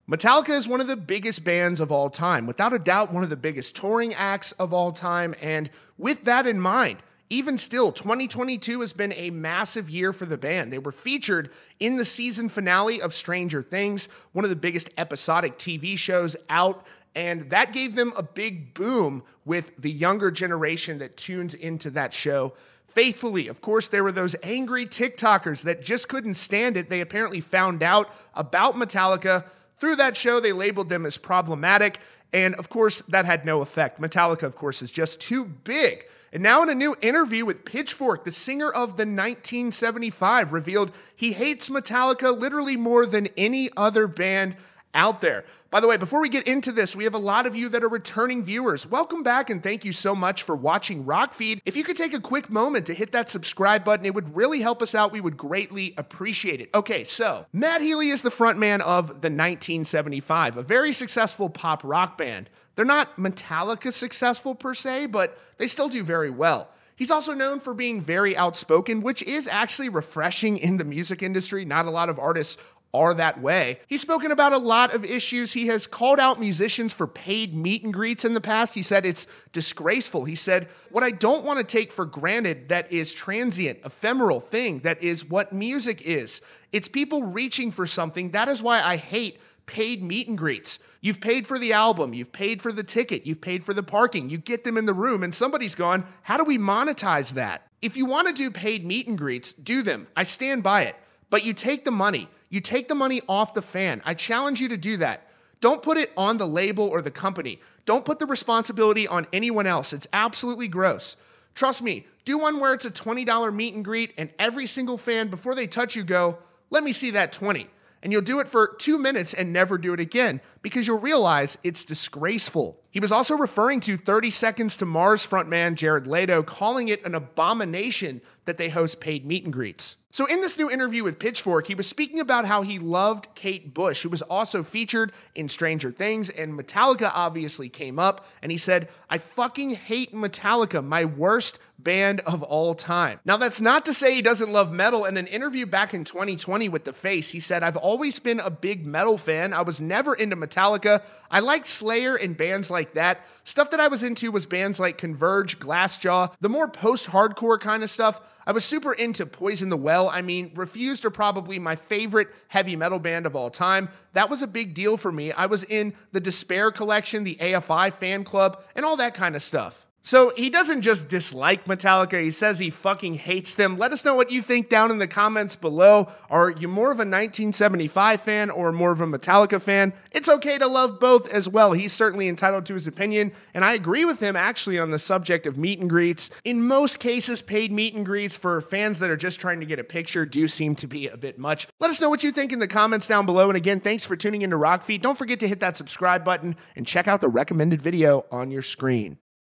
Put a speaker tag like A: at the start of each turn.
A: Metallica is one of the biggest bands of all time, without a doubt one of the biggest touring acts of all time, and with that in mind, even still, 2022 has been a massive year for the band. They were featured in the season finale of Stranger Things, one of the biggest episodic TV shows out, and that gave them a big boom with the younger generation that tunes into that show faithfully. Of course, there were those angry TikTokers that just couldn't stand it. They apparently found out about Metallica through that show. They labeled them as problematic, and of course, that had no effect. Metallica, of course, is just too big. And now in a new interview with Pitchfork, the singer of the 1975 revealed he hates Metallica literally more than any other band out there. By the way, before we get into this, we have a lot of you that are returning viewers. Welcome back and thank you so much for watching Rockfeed. If you could take a quick moment to hit that subscribe button, it would really help us out. We would greatly appreciate it. Okay, so Matt Healy is the frontman of the 1975, a very successful pop rock band. They're not Metallica successful per se, but they still do very well. He's also known for being very outspoken, which is actually refreshing in the music industry. Not a lot of artists are that way. He's spoken about a lot of issues. He has called out musicians for paid meet and greets in the past. He said it's disgraceful. He said, what I don't want to take for granted that is transient, ephemeral thing, that is what music is. It's people reaching for something. That is why I hate paid meet and greets. You've paid for the album, you've paid for the ticket, you've paid for the parking, you get them in the room and somebody's gone, how do we monetize that? If you want to do paid meet and greets, do them. I stand by it. But you take the money. You take the money off the fan. I challenge you to do that. Don't put it on the label or the company. Don't put the responsibility on anyone else. It's absolutely gross. Trust me, do one where it's a $20 meet and greet and every single fan, before they touch you, go, let me see that 20. And you'll do it for 2 minutes and never do it again because you'll realize it's disgraceful. He was also referring to 30 Seconds to Mars frontman Jared Leto, calling it an abomination that they host paid meet and greets. So in this new interview with Pitchfork, he was speaking about how he loved Kate Bush, who was also featured in Stranger Things, and Metallica obviously came up, and he said, I fucking hate Metallica, my worst band of all time. Now, that's not to say he doesn't love metal. In an interview back in 2020 with The Face, he said, I've always been a big metal fan. I was never into Metallica. I liked Slayer and bands like that. Stuff that I was into was bands like Converge, Glassjaw, the more post-hardcore kind of stuff. I was super into Poison the Well. I mean, Refused are probably my favorite heavy metal band of all time. That was a big deal for me. I was in the Despair collection, the AFI fan club, and all that kind of stuff. So he doesn't just dislike Metallica, he says he fucking hates them. Let us know what you think down in the comments below. Are you more of a 1975 fan or more of a Metallica fan? It's okay to love both as well. He's certainly entitled to his opinion, and I agree with him actually on the subject of meet and greets. In most cases, paid meet and greets for fans that are just trying to get a picture do seem to be a bit much. Let us know what you think in the comments down below, and again, thanks for tuning into Rockfeed. Don't forget to hit that subscribe button and check out the recommended video on your screen.